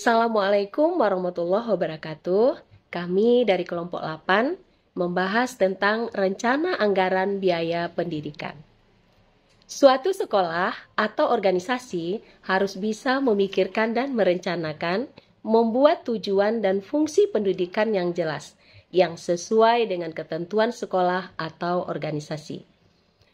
Assalamualaikum warahmatullahi wabarakatuh. Kami dari kelompok 8 membahas tentang rencana anggaran biaya pendidikan. Suatu sekolah atau organisasi harus bisa memikirkan dan merencanakan, membuat tujuan dan fungsi pendidikan yang jelas, yang sesuai dengan ketentuan sekolah atau organisasi.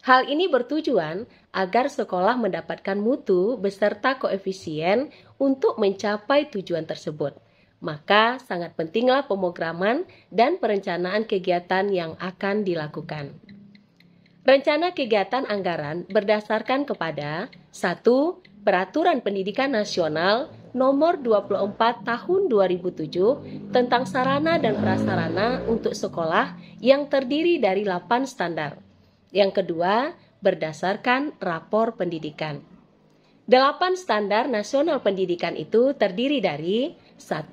Hal ini bertujuan agar sekolah mendapatkan mutu beserta koefisien untuk mencapai tujuan tersebut. Maka sangat pentinglah pemrograman dan perencanaan kegiatan yang akan dilakukan. Rencana kegiatan anggaran berdasarkan kepada 1. Peraturan Pendidikan Nasional Nomor 24 Tahun 2007 tentang sarana dan prasarana untuk sekolah yang terdiri dari 8 standar. Yang kedua, berdasarkan rapor pendidikan. 8 standar nasional pendidikan itu terdiri dari 1.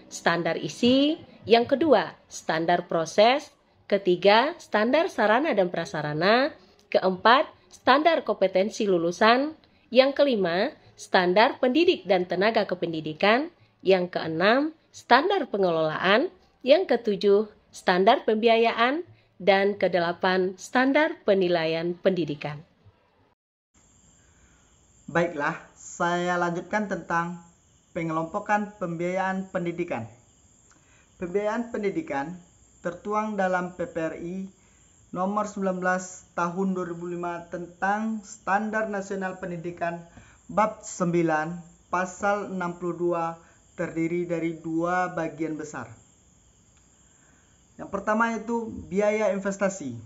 Standar isi, yang kedua, standar proses, ketiga, standar sarana dan prasarana, keempat, standar kompetensi lulusan, yang kelima, standar pendidik dan tenaga kependidikan, yang keenam, standar pengelolaan, yang ketujuh, standar pembiayaan, dan kedelapan, standar penilaian pendidikan. Baiklah, saya lanjutkan tentang pengelompokan pembiayaan pendidikan. Pembiayaan pendidikan tertuang dalam PPRI nomor 19 tahun 2005 tentang Standar Nasional Pendidikan bab 9 pasal 62 terdiri dari 2 bagian besar. Yang pertama itu biaya investasi.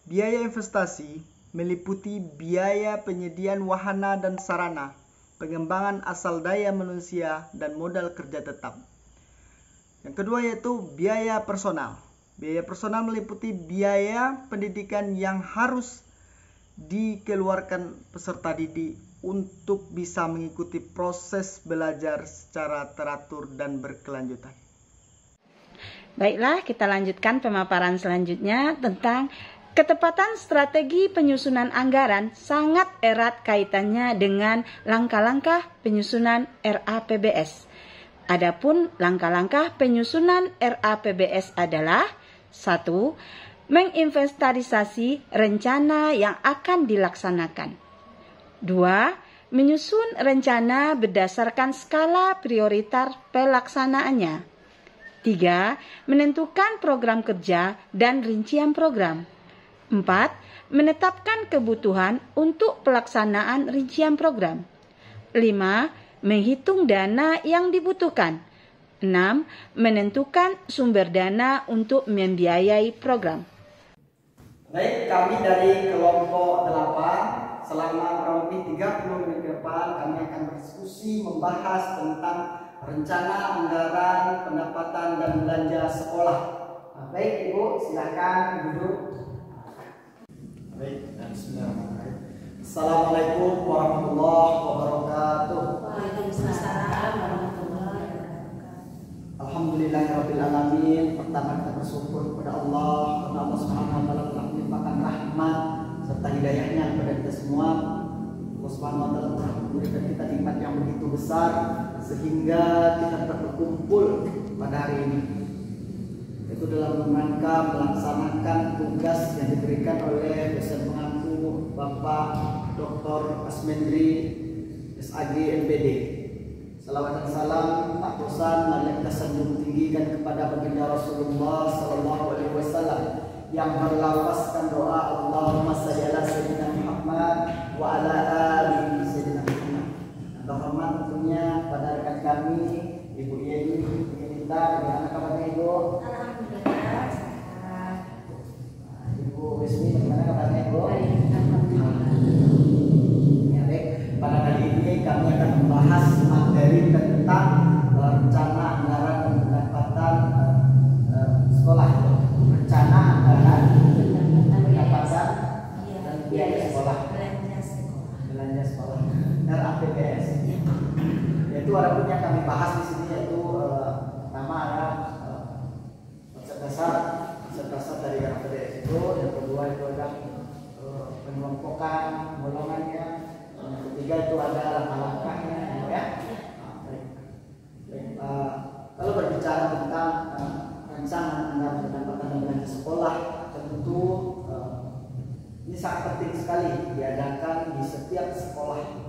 Biaya investasi meliputi biaya penyediaan wahana dan sarana, pengembangan asal daya manusia, dan modal kerja tetap. Yang kedua yaitu biaya personal. Biaya personal meliputi biaya pendidikan yang harus dikeluarkan peserta didik untuk bisa mengikuti proses belajar secara teratur dan berkelanjutan. Baiklah, kita lanjutkan pemaparan selanjutnya tentang ketepatan strategi penyusunan anggaran sangat erat kaitannya dengan langkah-langkah penyusunan RAPBS. Adapun langkah-langkah penyusunan RAPBS adalah 1. Menginventarisasi rencana yang akan dilaksanakan. 2. Menyusun rencana berdasarkan skala prioritas pelaksanaannya. 3. Menentukan program kerja dan rincian program. 4. Menetapkan kebutuhan untuk pelaksanaan rincian program. 5. Menghitung dana yang dibutuhkan. 6. Menentukan sumber dana untuk membiayai program. Baik, kami dari kelompok 8 selama kurang lebih 30 menit ke depan kami akan berdiskusi membahas tentang rencana anggaran pendapatan dan belanja sekolah. Baik Ibu, silakan duduk. Baik, dan bismillahirrahmanirrahim. Assalamualaikum warahmatullahi wabarakatuh. Waalaikumsalam warahmatullahi wabarakatuh. Alhamdulillahirabbil alamin. Pertama kita bersyukur kepada Allah karena Allah Subhanahu wa taala telah melimpahkan rahmat serta hidayahnya kepada kita semua. Allah Subhanahu wa taala telah memberikan kita nikmat yang begitu besar sehingga kita berkumpul pada hari ini. Itu dalam rangka melaksanakan tugas yang diberikan oleh dosen pengampu Bapak Dr. Asmendri SAG MPD. Salawat dan salam tak bosan mari kita sanjung tinggikan kepada baginda Rasulullah sallallahu alaihi wasallam yang berlafazkan doa Allahumma shalli ala sayyidina Muhammad wa ala ali sayyidina Muhammad. Hormat tentunya pada rekan kami Ibu Yeni Nita, bagaimana kabarnya Ibu? Alhamdulillah sehat. Ibu Wismi, bagaimana kabarnya Ibu? Ya, baik. Pada kali ini kami akan membahas materi tentang rencana anggaran pendapatan sekolah. Rencana anggaran pendapatan dan biaya sekolah. Belanja sekolah. RAPBS. Yaitu ada yang kami bahas di sini yaitu pertama ada konsep dasar dari RAPBS itu, yang kedua itu ada pengelompokan golongannya, yang ketiga itu ada langkah-langkahnya, ya. Baik. penting sekali diadakan di setiap sekolah.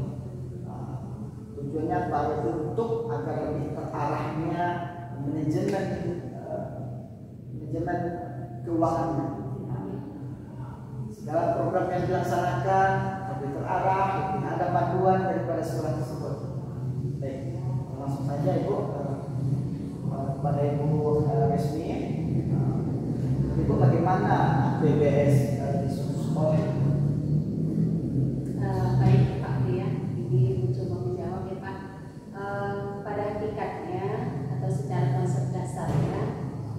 Tujuannya baru untuk agar lebih terarahnya manajemen keuangannya. Segala program yang dilaksanakan lebih terarah, lebih ada panduan daripada sekolah tersebut. Baik, langsung saja Ibu kepada Ibu Resmi. Ibu bagaimana PBS di sekolah? Baik Pak Ria, ini mencoba menjawab ya Pak. Pada hakikatnya atau secara konsep dasarnya,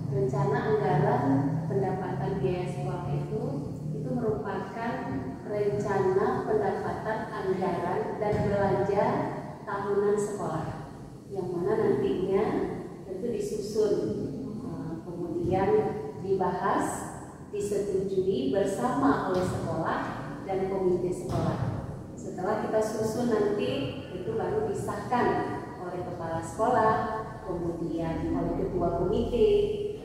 rencana anggaran pendapatan biaya sekolah itu merupakan rencana pendapatan anggaran dan belanja tahunan sekolah, yang mana nantinya tentu disusun, kemudian dibahas, disetujui bersama oleh sekolah dan komite sekolah. Setelah kita susun nanti, itu baru disahkan oleh kepala sekolah, kemudian oleh ketua komite,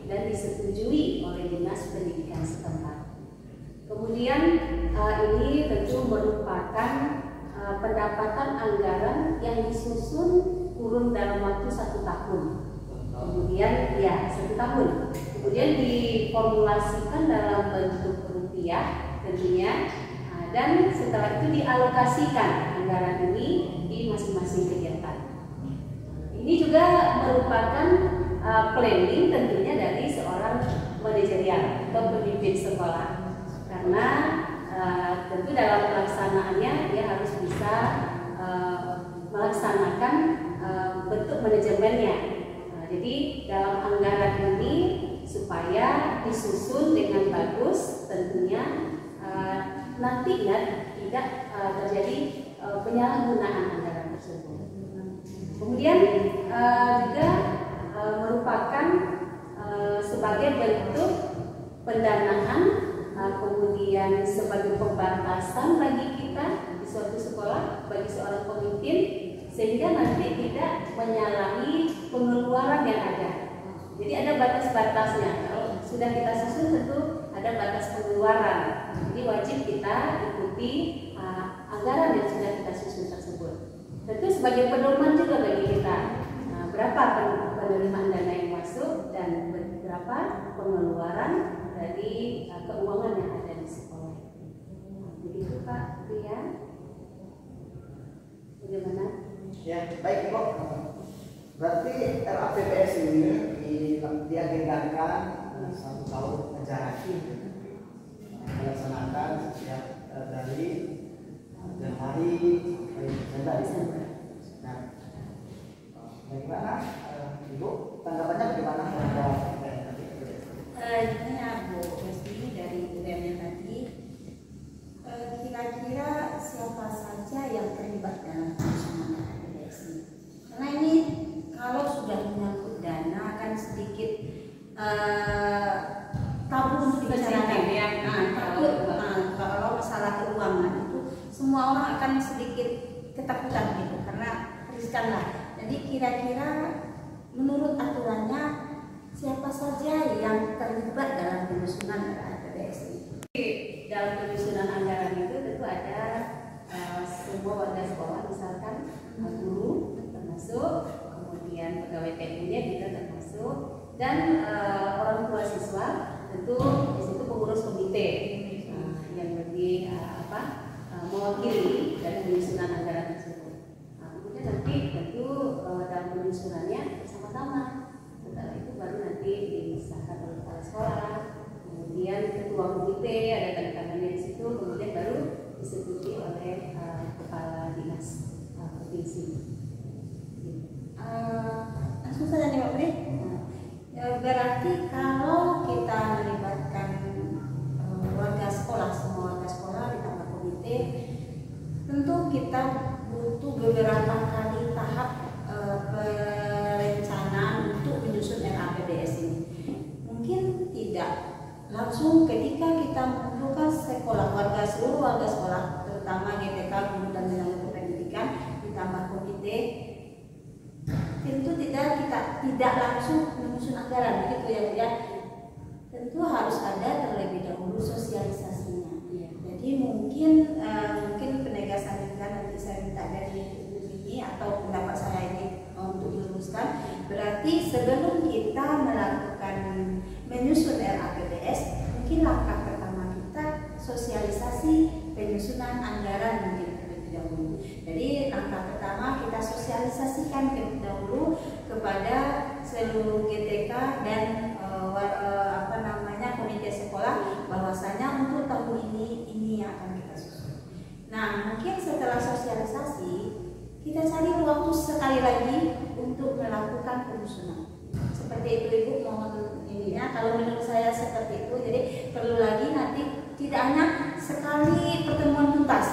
dan disetujui oleh dinas pendidikan setempat. Kemudian ini tentu merupakan pendapatan anggaran yang disusun kurun dalam waktu 1 tahun. Kemudian ya 1 tahun. Kemudian diformulasikan dalam bentuk rupiah tentunya. Dan setelah itu dialokasikan anggaran ini di masing-masing kegiatan. Ini juga merupakan planning tentunya dari seorang manajerial atau pemimpin sekolah, karena tentu dalam pelaksanaannya dia harus bisa melaksanakan bentuk manajemennya. Jadi dalam anggaran ini supaya disusun dengan bagus tentunya nantinya tidak terjadi penyalahgunaan anggaran tersebut. Kemudian juga merupakan sebagai bentuk pendanaan, kemudian sebagai pembatasan bagi kita di suatu sekolah, bagi seorang pemimpin, sehingga nanti tidak menyalahi pengeluaran yang ada. Jadi ada batas-batasnya. Kalau sudah kita susun tentu ada batas pengeluaran. Jadi wajib kita ikuti anggaran yang sudah kita susun tersebut. Tentu sebagai pedoman juga bagi kita, berapa penerimaan dana yang masuk dan berapa pengeluaran dari keuangan yang ada di sekolah. Begitu Pak Ria. Bagaimana? Ya, baik Ibu. Berarti RAPBS ini diagendakan 1 tahun ajaran. Dilaksanakan setiap dari Januari sampai Desember. Nah, bagaimana Ibu? Tanggapannya bagaimana? Ini Bu Resmi dari UMN tadi, kira-kira siapa saja yang terlibat dalam pelaksanaan RAPBS ini? Karena ini kalau sudah menyangkut dana kan sedikit tabu untuk dibicarakan ya. Kalau masalah keuangan itu semua orang akan sedikit ketakutan gitu karena riskan lah. Jadi kira-kira menurut aturannya siapa saja yang terlibat dalam penyusunan RAPBS ini? Dalam penyusunan anggaran itu tentu ada semua warga sekolah, misalkan guru termasuk, kemudian pegawai TU-nya juga termasuk, dan orang tua siswa, tentu di situ pengurus komite yang lebih mewakili dari penyusunan anggaran tersebut. Kemudian nanti tentu dalam penyusunannya bersama-sama. Setelah itu baru nanti disahkan oleh kepala sekolah, kemudian ketua komite ada tanda tangannya di situ, kemudian baru disetujui oleh kepala dinas provinsi. Langsung saja nih Pak Pri. Berarti kalau kita melibatkan warga sekolah, semua warga sekolah ditambah komite, tentu kita butuh beberapa kali tahap perencanaan untuk menyusun RAPBS ini. Mungkin tidak langsung ketika kita mengumpulkan sekolah, seluruh warga sekolah, terutama GPK, guru dan tenaga pendidikan ditambah komite, tentu kita tidak langsung menyusun anggaran begitu ya Bu ya. Tentu harus ada terlebih dahulu sosialisasinya. Jadi mungkin mungkin penegasan juga nanti saya minta dari Ibu ini atau pendapat saya ini untuk diluruskan. Berarti sebelum kita melakukan menyusun RAPBS, mungkin langkah pertama kita sosialisasi penyusunan anggaran mungkin terlebih dahulu. Jadi langkah pertama kita sosialisasikan terlebih dahulu kepada seluruh GTK dan komite sekolah bahwasanya untuk tahun ini yang akan kita susun. Nah, mungkin setelah sosialisasi kita cari waktu sekali lagi untuk melakukan penyusunan. Seperti itu Ibu, mohon ininya. Kalau menurut saya seperti itu, jadi perlu lagi nanti tidak hanya sekali pertemuan tuntas.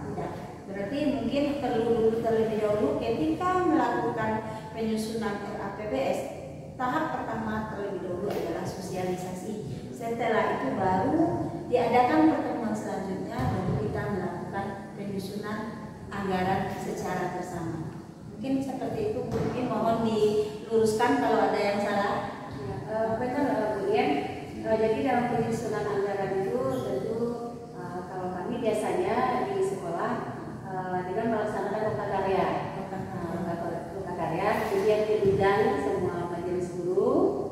Tidak. Berarti mungkin perlu dulu terlebih dahulu ketika melakukan penyusunan RAPBS. Tahap pertama terlebih dahulu adalah sosialisasi. Setelah itu baru diadakan pertemuan selanjutnya, baru kita melakukan penyusunan anggaran secara bersama. Mungkin seperti itu, mungkin mohon diluruskan kalau ada yang salah. Benar Bu Dian. Jadi dalam penyusunan anggaran itu tentu kalau kami biasanya di sekolah dengan melaksanakan karya, kemudian diundang semua majelis guru,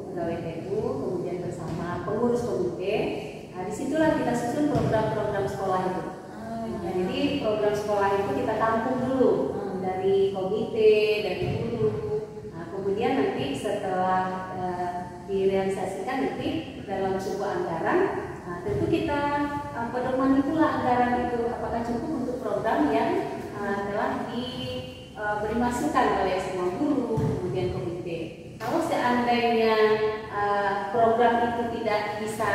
pegawai TU, kemudian bersama pengurus komite. Nah, disitulah kita susun program-program sekolah itu. Jadi program sekolah itu kita tampung dulu dari komite, dari guru. Nah, kemudian nanti setelah direalisasikan nanti dalam sebuah anggaran, tentu kita pedomani pula anggaran itu apakah cukup untuk program yang telah diberi masukan oleh semua guru, kemudian komite. Kalau seandainya program itu tidak bisa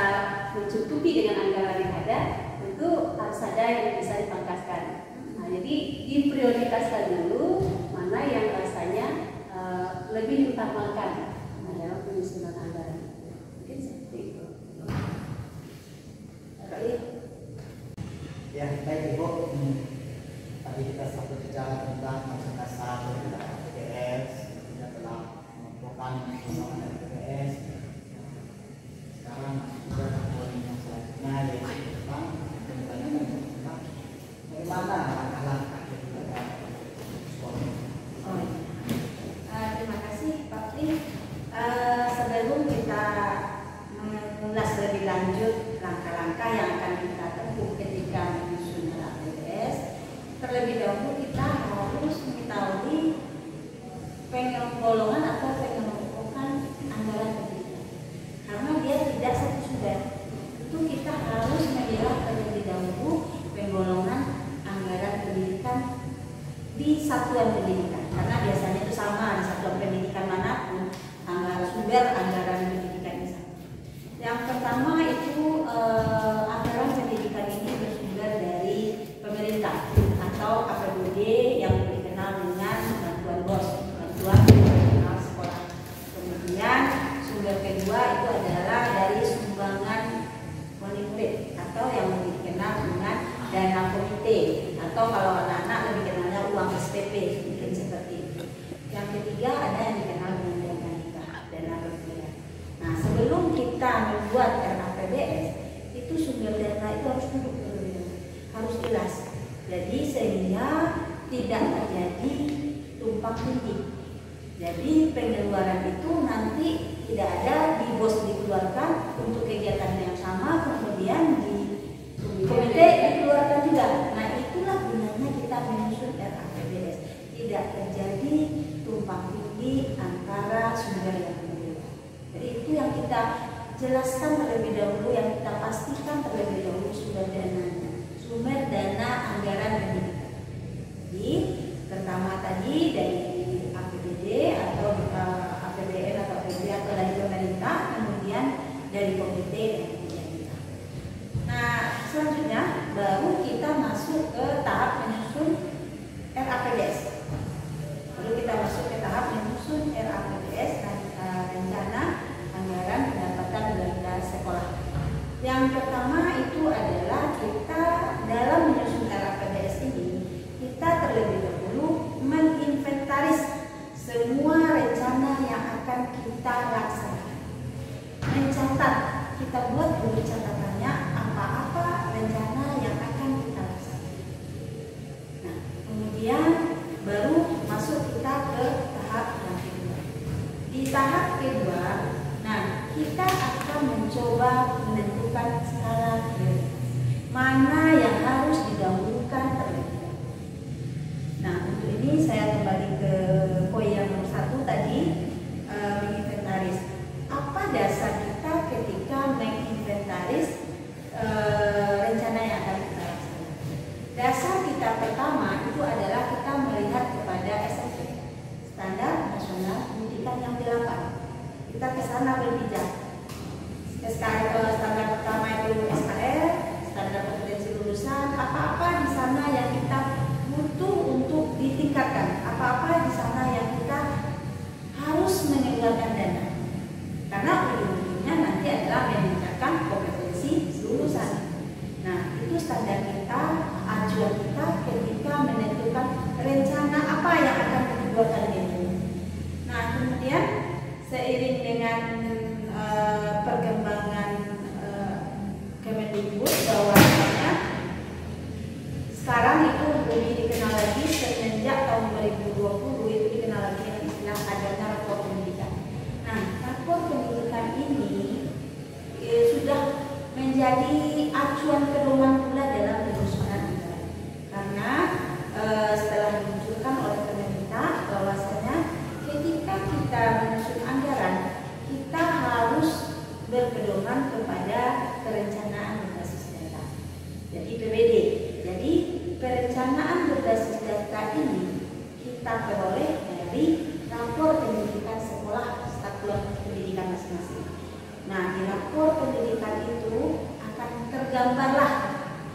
mencukupi dengan anggaran yang ada, tentu harus ada yang bisa dipangkaskan. Nah, jadi diprioritaskan dulu mana yang rasanya lebih diutamakan dalam penyusunan anggaran. Mungkin seperti itu. Ya, baik Ibu. Tadi kita sempat bicara tentang masa dasar RAPBS, kita telah menentukan penyusunan RAPBS. Sekarang sudah tahun yang selanjutnya yaitu tentang bagaimana langkah-langkah daripada sekolah. Terima kasih Pak Tri. Sebelum kita mengulas lebih lanjut langkah-langkah yang akan kita tempuh ketika menyusun RAPBS, terlebih dahulu kita harus mengetahui penggolongan atau pengelompokan anggaran pendidikan. Karena dia tidak satu sumber, itu kita harus melihat terlebih dahulu penggolongan anggaran pendidikan di satuan pendidikan. Karena biasanya itu sama di satuan pendidikan manapun, sumber anggaran pendidikan ini sama. Yang pertama itu anggaran pendidikan ini bersumber dari pemerintah atau APBD yang dikenal dengan bantuan BOS, bantuan operasional sekolah. Kemudian sumber kedua itu adalah dari sumbangan murid atau yang dikenal dengan dana komite, atau kalau anak-anak lebih kenalnya uang SPP, mungkin seperti itu. Yang ketiga ada yang dikenal dengan dana hibah, dana berbayar. Nah, sebelum kita membuat RAPBS, itu sumber dana itu harus duduk dulu, harus jelas. Jadi sehingga tidak terjadi tumpang tindih. Jadi pengeluaran itu nanti tidak ada di BOS dikeluarkan untuk kegiatan yang sama, kemudian di komite dikeluarkan juga. Nah, itulah gunanya kita menyusun RAPBS. Tidak terjadi tumpang tindih antara sumber yang berbeda. Jadi itu yang kita jelaskan terlebih dahulu, yang kita pastikan terlebih dahulu sumber dananya, sumber dana anggaran pendidikan. Jadi pertama tadi dari APBD atau APBN atau APBD atau dari pemerintah, kemudian dari komite dan kemudian kita. Nah, selanjutnya baru kita masuk ke tahap menyusun RAPBS. Lalu kita masuk ke tahap menyusun RAPBS, rencana anggaran pendapatan belanja sekolah. Yang pertama itu adalah kita dalam menyusun kita pertama itu adalah kita melihat kepada SMP, Standar Nasional Pendidikan yang 8. Kita ke sana berpijak. Standar pertama itu SKL, standar kompetensi lulusan, apa-apa di sana yang kita butuh untuk ditingkatkan, apa-apa di sana yang kita harus mengeluarkan dana. Karena ujung-ujungnya nanti adalah meningkatkan kompetensi lulusan. Nah, itu standar kita, acuan kita ketika menentukan rencana apa yang akan dibuatkan ini. Nah, kemudian seiring dengan perkembangan Kemendikbud, bahwasanya sekarang itu lebih dikenal lagi semenjak tahun 2020 itu dikenal lagi yang istilah adanya rapor pendidikan. Nah, rapor pendidikan ini sudah menjadi acuan pedoman pula dalam penyusunan anggaran. Karena setelah dimunculkan oleh pemerintah bahwasanya ketika kita menyusun anggaran, kita harus berpedoman kepada perencanaan berbasis data. Jadi PBD. Jadi perencanaan berbasis data ini kita peroleh dari rapor pendidikan sekolah satuan pendidikan masing-masing. Nah, di rapor pendidikan itu akan tergambarlah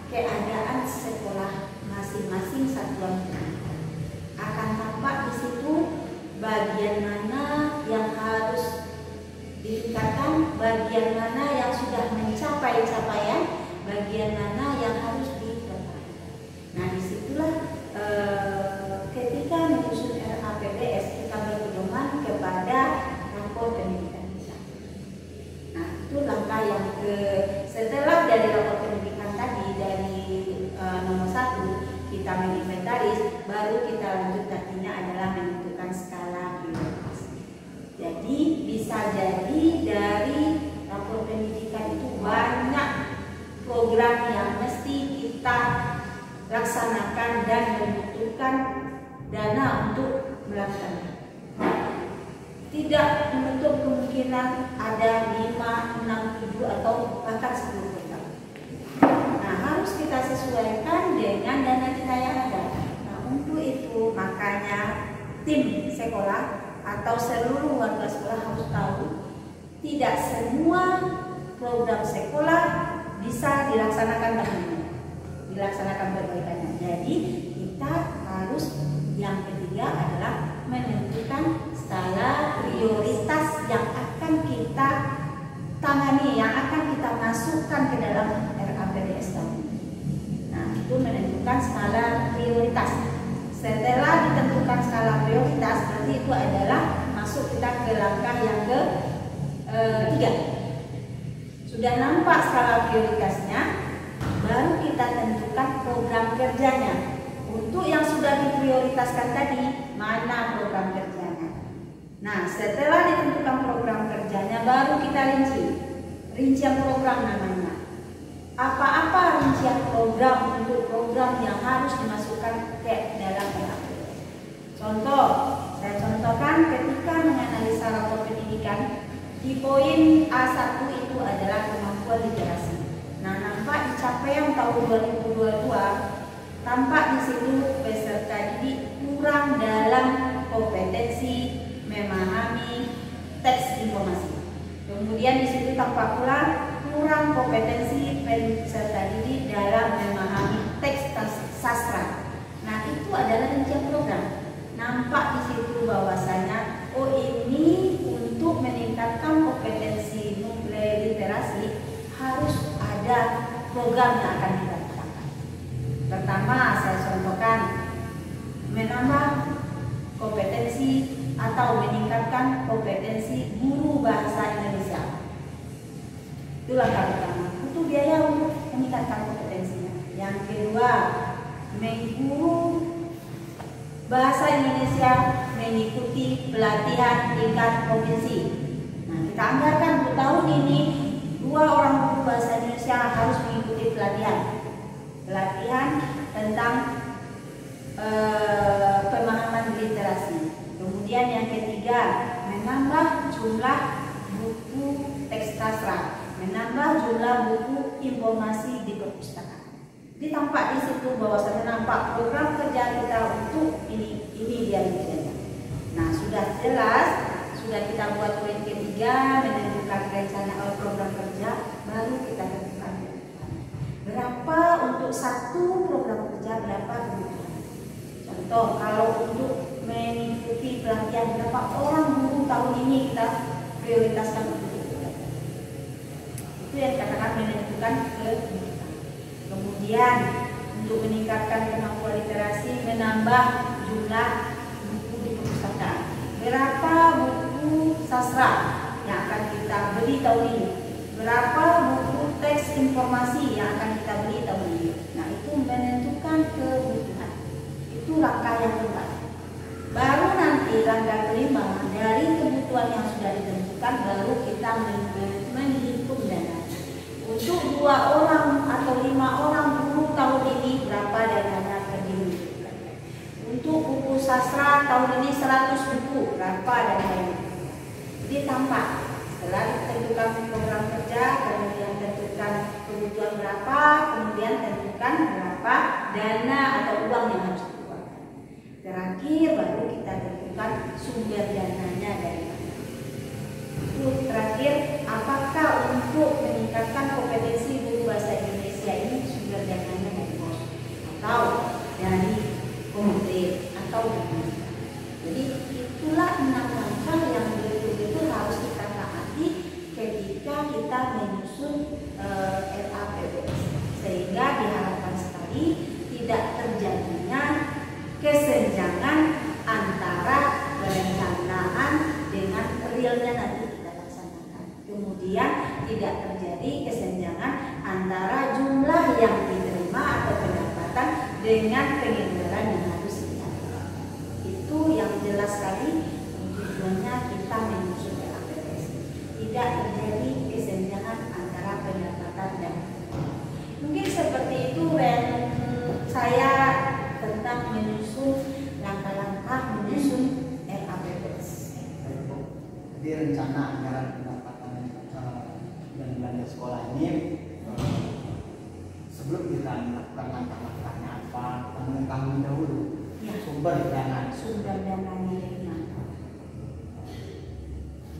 keadaan sekolah masing-masing satuan pendidikan. Akan tampak di situ bagian mana yang harus ditingkatkan, bagian mana yang sudah mencapai capaian, bagian mana yang harus diperbaiki. Nah, disitulah ketika menyusun RAPBS kita berpedoman kepada rapor pendidikan kita. Nah, itu langkah yang setelah dari rapor pendidikan tadi dari nomor 1 kita menginventaris, baru kita lanjut nantinya adalah menentukan skala prioritas. Jadi bisa jadi dari rapor pendidikan itu banyak program yang mesti kita laksanakan dan membutuhkan dana untuk melaksanakan. Tidak menutup kemungkinan ada 5, 6, 7 atau bahkan 10 program. Nah, harus kita sesuaikan dengan dana kita yang ada. Nah, untuk itu makanya tim sekolah atau seluruh warga sekolah harus tahu tidak semua program sekolah bisa dilaksanakan perbaikannya. Jadi kita harus yang ketiga adalah menentukan skala prioritas yang akan kita tangani, yang akan kita masukkan ke dalam RAPBS tadi. Nah, itu menentukan skala prioritas. Setelah ditentukan skala prioritas, nanti itu adalah masuk kita ke langkah yang ketiga. Sudah nampak skala prioritasnya, baru kita tentukan program kerjanya. Untuk yang sudah diprioritaskan tadi, mana program kerjanya. Nah, setelah ditentukan program kerjanya, baru kita rincian program namanya. Apa-apa rincian program untuk program yang harus dimasukkan ke dalam RAPBS. Contoh, saya contohkan ketika menganalisa rapor pendidikan, di poin A1 itu adalah kemampuan literasi. Nah, nampak di capaian tahun 2022, tampak di situ peserta didik kurang dalam kompetensi memahami teks informasi. Kemudian di situ tampak pula kurang kompetensi peserta didik dalam memahami teks sastra. Nah, itu adalah rincian program. Nampak di situ bahwasanya ini untuk meningkatkan kompetensi literasi harus ada program yang akan kita lakukan. Pertama, saya contohkan menambah kompetensi atau meningkatkan kompetensi guru bahasa Indonesia. Itu langkah pertama. Butuh biaya untuk meningkatkan kompetensinya. Yang kedua, guru bahasa Indonesia mengikuti pelatihan tingkat provinsi. Nah, kita anggarkan untuk tahun ini 2 orang guru bahasa Indonesia harus mengikuti pelatihan tentang pemahaman literasi. Kemudian yang ketiga, menambah jumlah buku teks sastra, menambah jumlah buku informasi di perpustakaan. Jadi tampak di situ bahwasanya nampak program kerja kita untuk ini dia rinciannya. Nah, sudah jelas, sudah kita buat poin ketiga menentukan rencana program kerja, baru kita tentukan berapa untuk satu program kerja, berapa kebutuhan. Contoh, kalau untuk mengikuti pelatihan berapa orang guru tahun ini kita prioritaskan untuk itu yang katakan menentukan kebutuhan. Kemudian untuk meningkatkan kemampuan literasi, menambah jumlah buku di perpustakaan. Berapa buku sastra yang akan kita beli tahun ini? Berapa buku teks informasi yang akan kita beli tahun ini? Nah, itu menentukan kebutuhan. Itu langkah yang pertama. Baru nanti langkah kelima, dari kebutuhan yang sudah ditentukan, baru kita menghitung dana. Untuk 2 orang atau 5 orang guru tahun ini berapa dananya akan dibutuhkan? Untuk buku sastra tahun ini 100 buku, berapa dananya? Jadi tampak setelah ditentukan program kerja, kemudian tentukan kebutuhan berapa, kemudian tentukan berapa dana atau uang yang harus dikeluarkan. Terakhir baru kita tentukan sumber dananya dari mana. Itu terakhir, apakah untuk meningkatkan kompetensi guru bahasa Indonesia ini sumber dananya dari pos atau dari komite atau dari. Jadi itulah 6 langkah yang betul-betul harus kita taati ketika kita menyusun RAPBS, sehingga diharapkan sekali tidak terjadinya kesenjangan antara perencanaan dengan realnya nanti kita laksanakan. Kemudian tidak terjadi kesenjangan antara jumlah yang diterima atau pendapatan dengan penganggaran yang harus diambil. Itu yang jelas sekali tujuannya kita menyusun RAPBS. Tidak terjadi kesenjangan antara pendapatan dan mungkin seperti itu saya tentang menyusun langkah-langkah menyusun RAPBS. Jadi rencana anggaran pendapatan dan belanja sekolah ini sebelum kita melakukan langkah-langkahnya apa, kita mengetahui dahulu sumber dananya dari mana.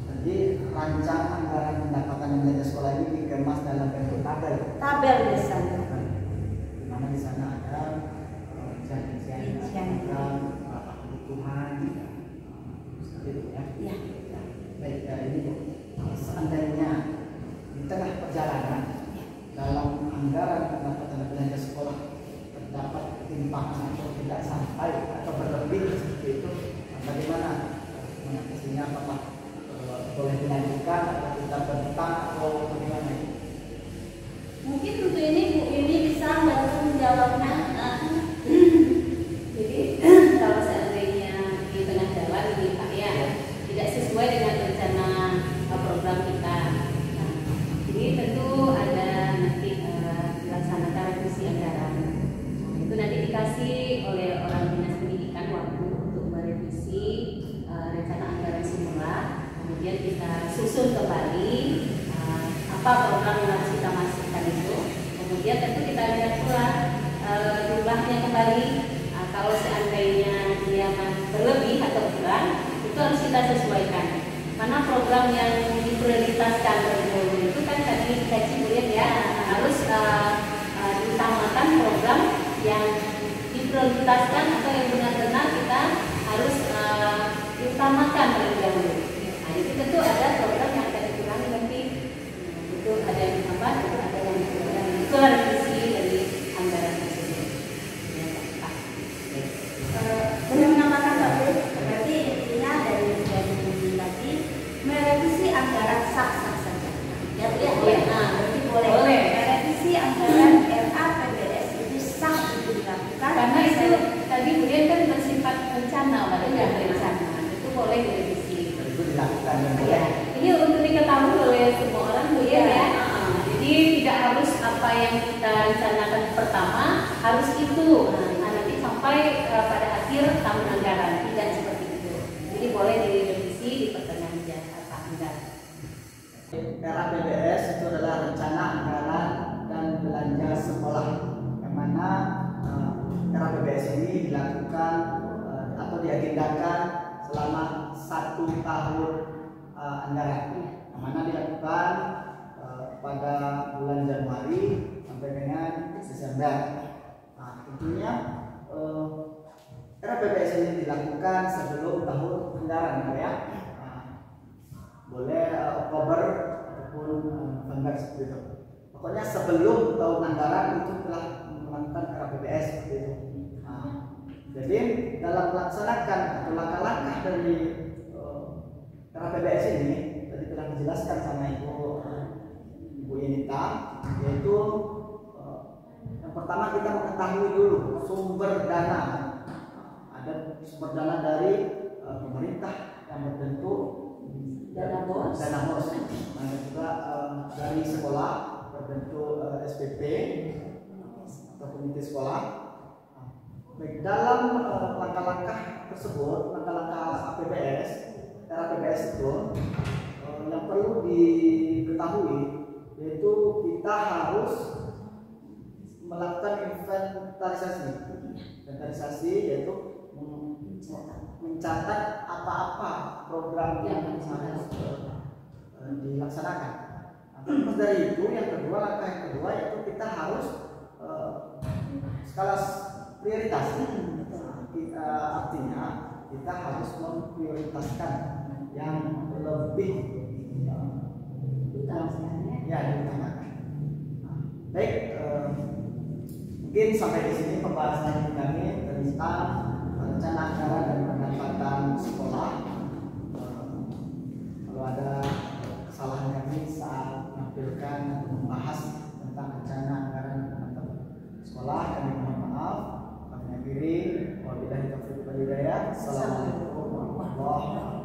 Jadi rancang anggaran pendapatan dan belanja sekolah ini dikemas dalam bentuk tabel biasanya. Di mana di sana ada rincian berapa kebutuhan seperti itu ya. Ya. Baik, ini seandainya di tengah perjalanan dalam anggaran pendapatan dan belanja sekolah terdapat ketimpangan atau tidak sampai atau berlebih seperti itu, bagaimana mengatasinya? Apakah boleh dilanjutkan atau kita berhutang atau bagaimana? Mungkin untuk ini Bu Yuni bisa bantu menjawabnya. Jadi kalau seandainya di tengah jalan ini Pak ya, tidak sesuai dengan rencana program kita. Nah, jadi tentu ada nanti dilaksanakan revisi anggaran. Itu nanti dikasih oleh orang dinas pendidikan waktu untuk merevisi rencana anggaran semula. Kemudian kita susun kembali apa program yang harus kita masukkan itu. Kemudian tentu kita lihat pula jumlahnya kembali. Kalau seandainya dia berlebih atau kurang, itu harus kita sesuaikan. Mana program yang diprioritaskan dahulu itu kan tadi kaji kemudian ya harus diutamakan program yang diprioritaskan atau yang benar-benar kita harus diutamakan terlebih dahulu. Nah, itu tentu ada program yang akan dikurangi nanti. Itu ada yang ditambah, itu ada yang dikurangi. Itu revisi dari anggaran tersebut. Belum menambahkan Pak Bu, berarti intinya dari tadi merevisi anggaran sah-sah saja. Ya boleh. Berarti boleh. Merevisi anggaran RAPBS itu sah untuk dilakukan. Karena itu tadi kemudian kan bersifat rencana, padahal rencana itu boleh direvisi. Itu dilakukan Ya, ini untuk diketahui oleh semua orang Bu ya. Jadi tidak harus apa yang kita rencanakan pertama harus itu. Nah, nanti sampai pada akhir tahun anggaran tidak seperti itu. Jadi boleh direvisi di pertengahan anggaran. RAPBS itu adalah rencana anggaran dan belanja sekolah, yang mana RAPBS ini dilakukan atau diagendakan selama 1 tahun anggaran, yang mana dilakukan pada bulan Januari sampai dengan Desember. Nah, tentunya RAPBS ini dilakukan sebelum tahun anggaran, ya. Nah, boleh Oktober ataupun November seperti itu. Pokoknya sebelum tahun anggaran itu telah melakukan RAPBS seperti itu. Nah, jadi dalam melaksanakan atau langkah-langkah dari RAPBS ini tadi telah dijelaskan sama Ibu Yenita, yaitu yang pertama kita mengetahui dulu sumber dana. Ada sumber dana dari pemerintah yang berbentuk Dana BOS, dan juga dari sekolah berbentuk SPP atau komite sekolah. Baik, dalam langkah-langkah tersebut, langkah-langkah RAPBS itu yang perlu diketahui yaitu kita harus melakukan inventarisasi, yaitu mencatat apa-apa program yang harus dilaksanakan. Terus dari itu, langkah yang kedua yaitu kita harus skala prioritas. Artinya kita harus memprioritaskan yang lebih diutamakan. Baik, mungkin sampai di sini pembahasan kami tentang rencana anggaran dan pendapatan sekolah. Kalau ada kesalahan kami saat menampilkan atau membahas tentang rencana anggaran dan pendapatan sekolah, kami mohon maaf. Kami akhiri. Wabillahi taufiq wal hidayah. Assalamualaikum warahmatullahi wabarakatuh.